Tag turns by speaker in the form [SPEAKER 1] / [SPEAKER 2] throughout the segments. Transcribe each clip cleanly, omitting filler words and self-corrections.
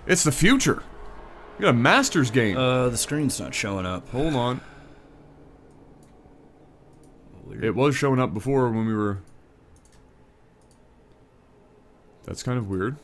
[SPEAKER 1] It's the future. You got a Masters game.
[SPEAKER 2] The screen's not showing up.
[SPEAKER 1] Hold on.
[SPEAKER 2] Weird.
[SPEAKER 1] It was showing up before when we were... That's kind of weird.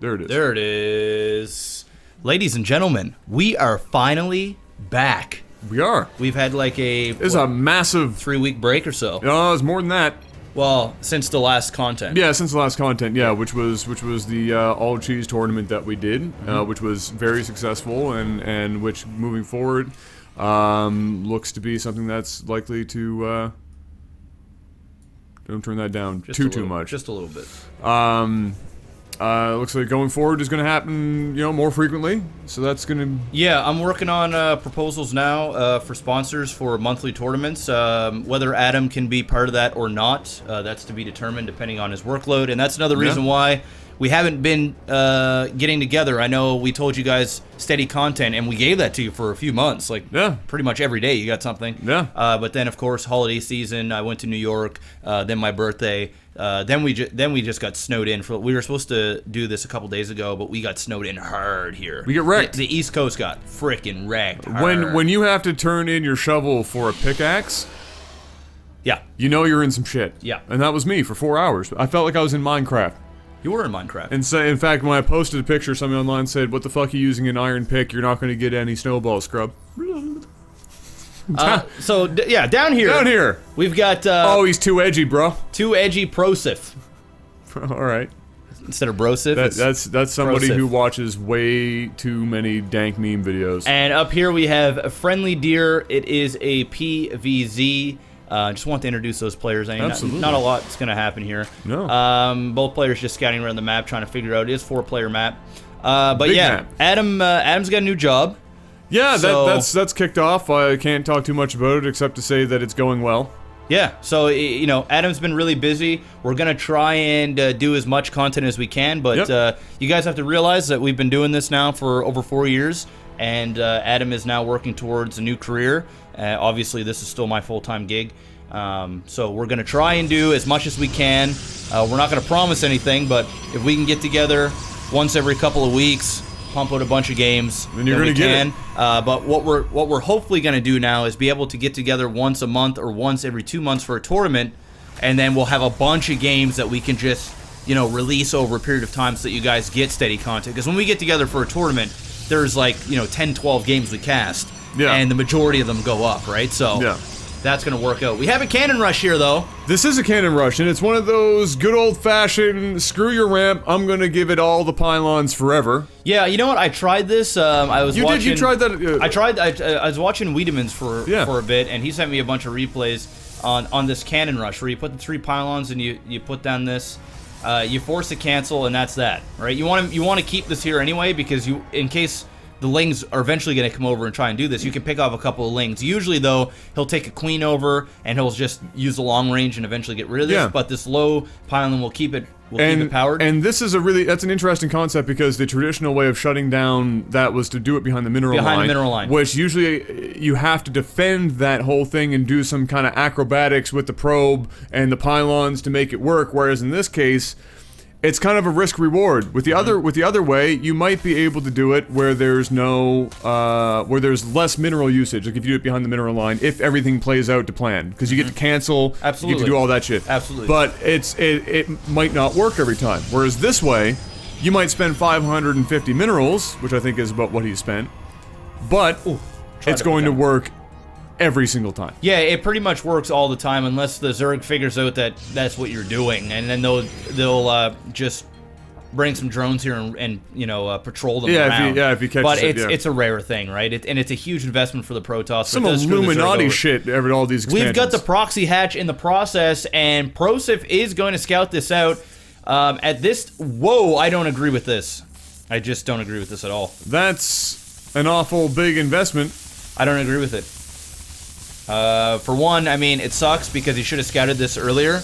[SPEAKER 1] There it is.
[SPEAKER 2] There it is. Ladies and gentlemen, we are finally back.
[SPEAKER 1] We are.
[SPEAKER 2] We've had like
[SPEAKER 1] It's a massive...
[SPEAKER 2] 3-week break or so.
[SPEAKER 1] No, it's more than that.
[SPEAKER 2] Well, since the last content.
[SPEAKER 1] Yeah, since the last content, yeah, which was the all cheese tournament that we did, which was very successful, and which moving forward looks to be something that's likely to don't turn that down too much.
[SPEAKER 2] Just a little bit.
[SPEAKER 1] Looks like going forward is going to happen, more frequently. So that's going to...
[SPEAKER 2] Yeah, I'm working on proposals now for sponsors for monthly tournaments. Whether Adam can be part of that or not, that's to be determined depending on his workload. And that's another reason why we haven't been getting together. I know we told you guys steady content, and we gave that to you for a few months. Like, pretty much every day you got something.
[SPEAKER 1] Yeah.
[SPEAKER 2] But then, of course, holiday season, I went to New York, then my birthday. Then we just got snowed in. We were supposed to do this a couple days ago, but we got snowed in hard here.
[SPEAKER 1] We get wrecked.
[SPEAKER 2] The East Coast got frickin' wrecked hard.
[SPEAKER 1] When you have to turn in your shovel for a pickaxe,
[SPEAKER 2] yeah,
[SPEAKER 1] you're in some shit.
[SPEAKER 2] Yeah.
[SPEAKER 1] And that was me for 4 hours. I felt like I was in Minecraft.
[SPEAKER 2] You were in Minecraft.
[SPEAKER 1] And so, in fact, when I posted a picture, somebody online said, "What the fuck are you using an iron pick? You're not going to get any snowball scrub."
[SPEAKER 2] Down here.
[SPEAKER 1] Down here.
[SPEAKER 2] We've got...
[SPEAKER 1] oh, he's too edgy, bro.
[SPEAKER 2] Too edgy Proseph.
[SPEAKER 1] All right.
[SPEAKER 2] Instead of Broseph,
[SPEAKER 1] that's somebody
[SPEAKER 2] Proseph.
[SPEAKER 1] who watches way too many dank meme videos.
[SPEAKER 2] And up here we have a FriendlyDeer. It is a PVZ. Just want to introduce those players. I mean,
[SPEAKER 1] Absolutely.
[SPEAKER 2] Not a lot's going to happen here.
[SPEAKER 1] No.
[SPEAKER 2] Both players just scouting around the map, trying to figure out. It is 4-player map. But
[SPEAKER 1] Big
[SPEAKER 2] yeah,
[SPEAKER 1] map.
[SPEAKER 2] Adam's got a new job.
[SPEAKER 1] Yeah,
[SPEAKER 2] So-
[SPEAKER 1] that's kicked off. I can't talk too much about it except to say that it's going well.
[SPEAKER 2] Yeah, so, Adam's been really busy. We're going to try and do as much content as we can, but you guys have to realize that we've been doing this now for over 4 years, and Adam is now working towards a new career. Obviously, this is still my full-time gig, so we're going to try and do as much as we can. We're not going to promise anything, but if we can get together once every couple of weeks, pump out a bunch of games,
[SPEAKER 1] then you're going to get it.
[SPEAKER 2] But what we're hopefully going to do now is be able to get together once a month or once every 2 months for a tournament, and then we'll have a bunch of games that we can just release over a period of time so that you guys get steady content. Because when we get together for a tournament, there's like 10, 12 games we cast, and the majority of them go up, right? So that's going to work out. We have a cannon rush here, though.
[SPEAKER 1] This is a cannon rush, and it's one of those good old-fashioned, screw your ramp, I'm going to give it all the pylons forever.
[SPEAKER 2] Yeah, you know what? I tried this. I was watching...
[SPEAKER 1] You tried that?
[SPEAKER 2] I was watching Wiedemann's for a bit, and he sent me a bunch of replays on this cannon rush, where you put the 3 pylons and you put down this. You force a cancel, and that's that, right? You want to keep this here anyway, because in case the lings are eventually going to come over and try and do this, you can pick off a couple of lings. Usually, though, he'll take a queen over, and he'll just use the long range and eventually get rid of this, but this low pylon will keep it powered.
[SPEAKER 1] And this is that's an interesting concept, because the traditional way of shutting down that was to do it behind the mineral line. Which usually you have to defend that whole thing and do some kind of acrobatics with the probe and the pylons to make it work, whereas in this case, it's kind of a risk reward. With the other way, you might be able to do it where there's where there's less mineral usage. Like if you do it behind the mineral line, if everything plays out to plan, because you get to cancel, you get to do all that shit.
[SPEAKER 2] Absolutely.
[SPEAKER 1] But it might not work every time. Whereas this way, you might spend 550 minerals, which I think is about what he spent, but it's going to work every single time.
[SPEAKER 2] Yeah, it pretty much works all the time, unless the Zerg figures out that that's what you're doing, and then they'll just bring some drones here and patrol them around.
[SPEAKER 1] If you catch
[SPEAKER 2] but
[SPEAKER 1] it,
[SPEAKER 2] it's a rare thing, right? And it's a huge investment for the Protoss.
[SPEAKER 1] Some Illuminati shit. All these expansions.
[SPEAKER 2] We've got the proxy hatch in the process, and Proseph is going to scout this out. At this, I don't agree with this. I just don't agree with this at all.
[SPEAKER 1] That's an awful big investment.
[SPEAKER 2] I don't agree with it. For one, I mean, it sucks because he should have scouted this earlier.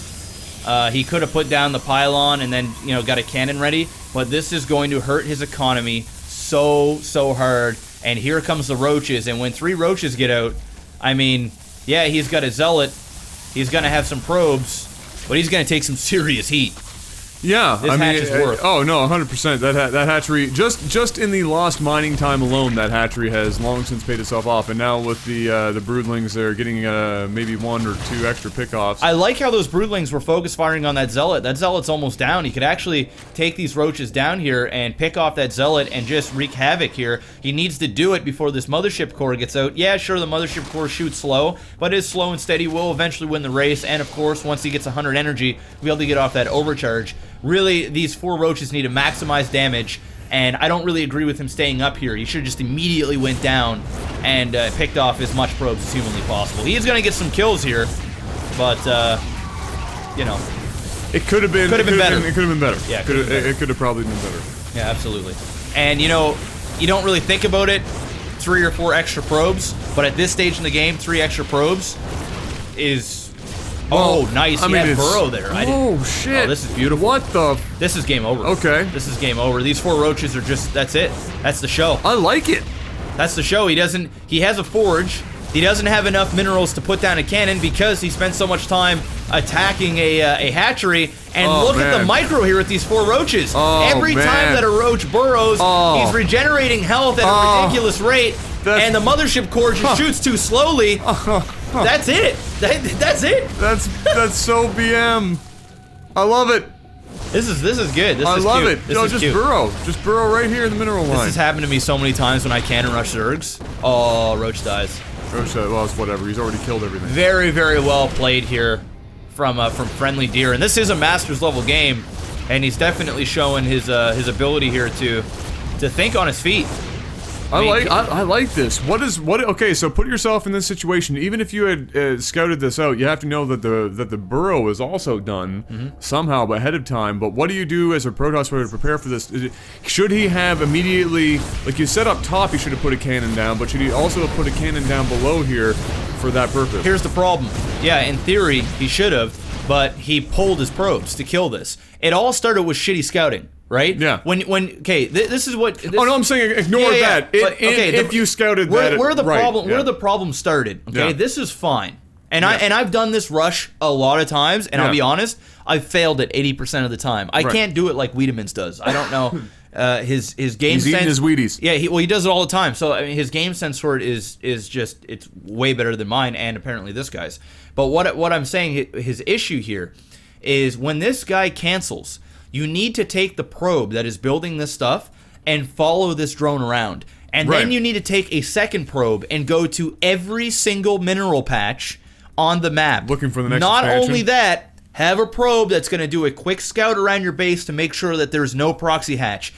[SPEAKER 2] He could have put down the pylon and then, got a cannon ready. But this is going to hurt his economy so hard. And here comes the roaches. And when 3 roaches get out, I mean, yeah, he's got a zealot. He's going to have some probes. But he's going to take some serious heat.
[SPEAKER 1] Yeah,
[SPEAKER 2] this hatch is worth.
[SPEAKER 1] Oh no, 100%. That hatchery, just in the lost mining time alone, that hatchery has long since paid itself off. And now with the broodlings, they're getting maybe 1 or 2 extra pickoffs.
[SPEAKER 2] I like how those broodlings were focus firing on that zealot. That zealot's almost down. He could actually take these roaches down here and pick off that zealot and just wreak havoc here. He needs to do it before this mothership core gets out. Yeah, sure, the mothership core shoots slow, but is slow and steady. Will eventually win the race. And of course, once he gets 100 energy, we'll be able to get off that overcharge. Really, these 4 roaches need to maximize damage, and I don't really agree with him staying up here. He should have just immediately went down and picked off as much probes as humanly possible. He is going to get some kills here, but, you know.
[SPEAKER 1] It could have been better. It could have been better.
[SPEAKER 2] Yeah,
[SPEAKER 1] it could have probably been better.
[SPEAKER 2] Yeah, absolutely. And, you know, you don't really think about it, 3 or 4 extra probes, but at this stage in the game, 3 extra probes is... Oh, nice. He had burrow there.
[SPEAKER 1] Oh, shit.
[SPEAKER 2] Oh, this is beautiful.
[SPEAKER 1] What the...
[SPEAKER 2] This is game over.
[SPEAKER 1] Okay.
[SPEAKER 2] This is game over. These 4 roaches are just... That's it. That's the show.
[SPEAKER 1] I like it.
[SPEAKER 2] That's the show. He has a forge. He doesn't have enough minerals to put down a cannon because he spent so much time attacking a hatchery. And look at the micro here with these 4 roaches. Every time that a roach burrows, he's regenerating health at a ridiculous rate. And the mothership core just shoots too slowly. That's it. That's it.
[SPEAKER 1] That's so BM. I love it.
[SPEAKER 2] This is good.
[SPEAKER 1] I love it. Just burrow. Just burrow right here in the mineral line.
[SPEAKER 2] This has happened to me so many times when I cannon rush Zergs. Oh, Roach dies.
[SPEAKER 1] Roach, well, it's whatever. He's already killed everything.
[SPEAKER 2] Very, very well played here from FriendlyDeer, and this is a Masters level game, and he's definitely showing his ability here to think on his feet.
[SPEAKER 1] I like this. Okay, so put yourself in this situation. Even if you had scouted this out, you have to know that the burrow is also done somehow ahead of time. But what do you do as a Protoss player to prepare for this? Should he have immediately, like you said up top, he should have put a cannon down, but should he also have put a cannon down below here for that purpose?
[SPEAKER 2] Here's the problem. Yeah, in theory, he should have, but he pulled his probes to kill this. It all started with shitty scouting. Right?
[SPEAKER 1] Yeah.
[SPEAKER 2] Okay, this is what...
[SPEAKER 1] oh, no, I'm saying ignore that. If you scouted that...
[SPEAKER 2] Where the problem started, okay? This is fine. And I've done this rush a lot of times, and I'll be honest, I've failed it 80% of the time. I can't do it like Wiedemann's does. I don't know. His game sense...
[SPEAKER 1] He's eating his Wheaties.
[SPEAKER 2] Yeah, he does it all the time. So, I mean, his game sense for it is just... It's way better than mine, and apparently this guy's. But what I'm saying, his issue here, is when this guy cancels... You need to take the probe that is building this stuff and follow this drone around. And then you need to take a second probe and go to every single mineral patch on the map.
[SPEAKER 1] Looking for the next
[SPEAKER 2] Not
[SPEAKER 1] expansion.
[SPEAKER 2] only that, have a probe that's going to do a quick scout around your base to make sure that there's no proxy hatch.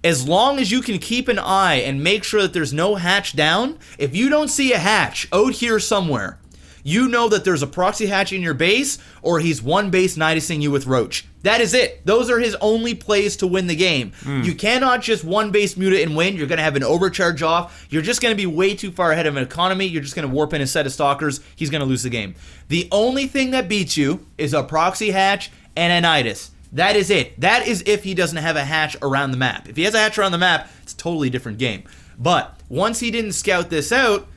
[SPEAKER 2] As long as you can keep an eye and make sure that there's no hatch down, if you don't see a hatch out here somewhere, you know that there's a proxy hatch in your base, or he's one base nidusing you with Roach. That is it. Those are his only plays to win the game. You cannot just one base mute it and win. You're going to have an overcharge off. You're just going to be way too far ahead of an economy. You're just going to warp in a set of stalkers. He's going to lose the game. The only thing that beats you is a proxy hatch and a nidus. That is it. That is if he doesn't have a hatch around the map. If he has a hatch around the map, it's a totally different game. But once he didn't scout this out,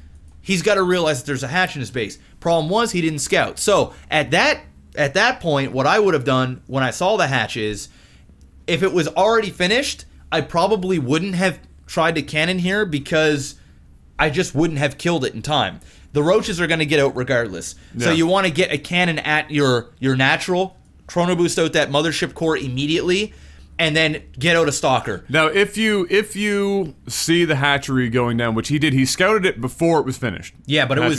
[SPEAKER 2] he's got to realize that there's a hatch in his base. Problem was, he didn't scout. So at that point, what I would have done when I saw the hatch is, if it was already finished, I probably wouldn't have tried to cannon here because I just wouldn't have killed it in time. The roaches are going to get out regardless. Yeah. So you want to get a cannon at your natural, chrono boost out that mothership core immediately, and then get out a stalker.
[SPEAKER 1] Now, if you see the hatchery going down, which he did, he scouted it before it was finished.
[SPEAKER 2] Yeah, but we're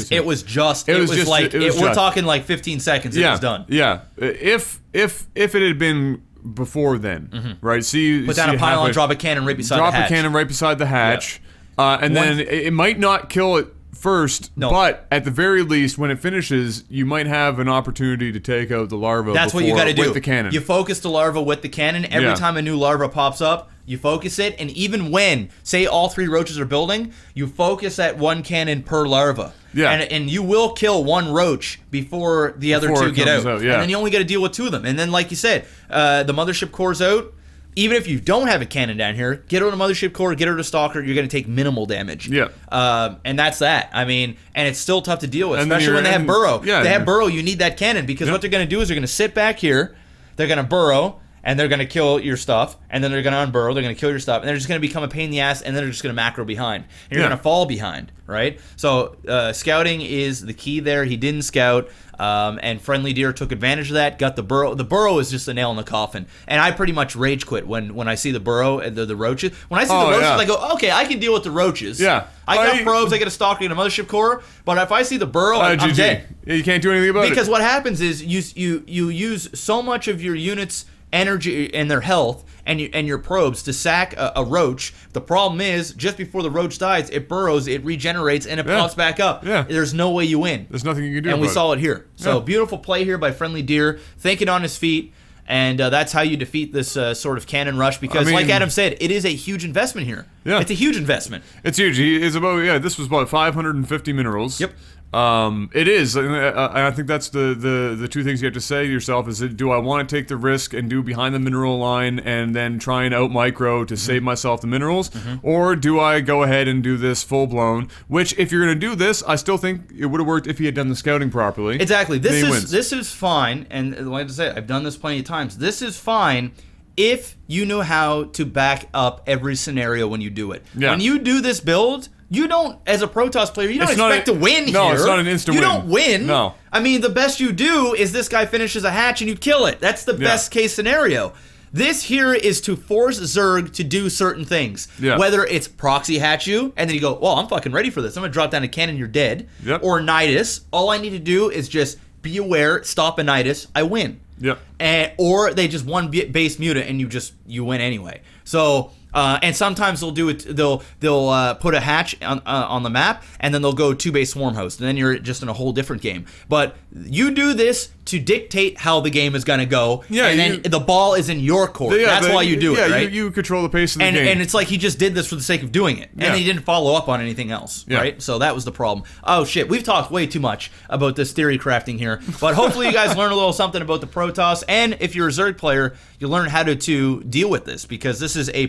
[SPEAKER 2] talking like 15 seconds. It was done.
[SPEAKER 1] Yeah, if it had been before then, right? See,
[SPEAKER 2] put down a pylon, drop a cannon right beside the hatch.
[SPEAKER 1] Drop a cannon right beside the hatch, and then it might not kill it first, but at the very least, when it finishes, you might have an opportunity to take out the larva.
[SPEAKER 2] That's what you got to do
[SPEAKER 1] with the cannon.
[SPEAKER 2] You focus the larva with the cannon. Every time a new larva pops up, you focus it, and even when, say, all 3 roaches are building, you focus at 1 cannon per larva. Yeah. And you will kill 1 roach before the other 2 get out. And then you only got to deal with 2 of them. And then, like you said, the mothership core's out. Even if you don't have a cannon down here, get out a mothership core, get out a stalker, you're going to take minimal damage.
[SPEAKER 1] Yeah.
[SPEAKER 2] And that's that. I mean, and it's still tough to deal with, especially when they have burrow. Yeah, they have burrow, you need that cannon, because what they're going to do is they're going to sit back here, they're going to burrow, and they're going to kill your stuff, and then they're going to unburrow, they're going to kill your stuff, and they're just going to become a pain in the ass, and then they're just going to macro behind. And you're going to fall behind, right? So scouting is the key there. He didn't scout, and FriendlyDeer took advantage of that, got the burrow. The burrow is just a nail in the coffin, and I pretty much rage quit when I see the burrow and the roaches. When I see the roaches, I go, okay, I can deal with the roaches.
[SPEAKER 1] Yeah.
[SPEAKER 2] I got probes, I get a stalker, I get a mothership core, but if I see the burrow, I'm dead.
[SPEAKER 1] You can't do anything about it.
[SPEAKER 2] Because what happens is you use so much of your unit's energy and their health and your probes to sack a roach. The problem is, just before the roach dies, it burrows, it regenerates, and it pops back up.
[SPEAKER 1] Yeah.
[SPEAKER 2] There's no way you win.
[SPEAKER 1] There's nothing you can do
[SPEAKER 2] And we saw
[SPEAKER 1] it
[SPEAKER 2] here. So beautiful play here by FriendlyDeer, thinking on his feet. And that's how you defeat this sort of cannon rush, because like Adam said, it is a huge investment here.
[SPEAKER 1] Yeah.
[SPEAKER 2] It's a huge investment.
[SPEAKER 1] It's huge. This was about 550 minerals.
[SPEAKER 2] Yep.
[SPEAKER 1] It is. I think that's the two things you have to say to yourself is, do I want to take the risk and do behind the mineral line and then try and out micro to save myself the minerals, or do I go ahead and do this full blown? Which, if you're going to do this, I still think it would have worked if he had done the scouting properly.
[SPEAKER 2] Exactly. This is fine, and like I said, I've done this plenty of times. This is fine if you know how to back up every scenario when you do it. Yeah. When you do this build, you don't, as a Protoss player, you don't expect to win here.
[SPEAKER 1] No, it's not an instant
[SPEAKER 2] win.
[SPEAKER 1] You
[SPEAKER 2] don't win.
[SPEAKER 1] No.
[SPEAKER 2] I mean, the best you do is this guy finishes a hatch and you kill it. That's the best case scenario. This here is to force Zerg to do certain things. Yeah. Whether it's proxy hatch you, and then you go, well, I'm fucking ready for this. I'm going to drop down a cannon, you're dead. Yep. Or Nidus. All I need to do is just be aware, stop a Nidus, I win.
[SPEAKER 1] Yep.
[SPEAKER 2] Or they just one base mutant and you win anyway. So... and sometimes they'll do it. They'll put a hatch on the map, and then they'll go 2-base swarm host, and then you're just in a whole different game. But you do this to dictate how the game is going to go, and then the ball is in your court. That's why you do it, right?
[SPEAKER 1] You control the pace of the game.
[SPEAKER 2] And it's like he just did this for the sake of doing it, and he didn't follow up on anything else, right? So that was the problem. Oh shit, we've talked way too much about this theory crafting here, but hopefully you guys learn a little something about the Protoss, and if you're a Zerg player, you learn how to deal with this, because this is a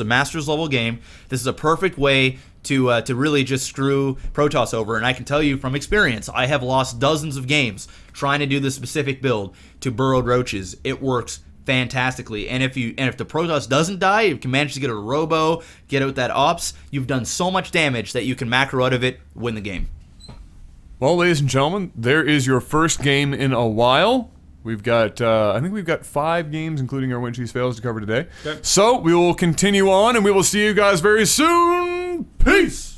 [SPEAKER 2] Masters level game. This is a perfect way to really just screw Protoss over, and I can tell you from experience, I have lost dozens of games trying to do this specific build to burrowed roaches. It works fantastically, and if the Protoss doesn't die, you can manage to get a robo, get out that ops, you've done so much damage that you can macro out of it, win the game.
[SPEAKER 1] Well, ladies and gentlemen, there is your first game in a while. We've got, I think we've got 5 games, including our win cheese fails, to cover today. Okay. So we will continue on, and we will see you guys very soon. Peace!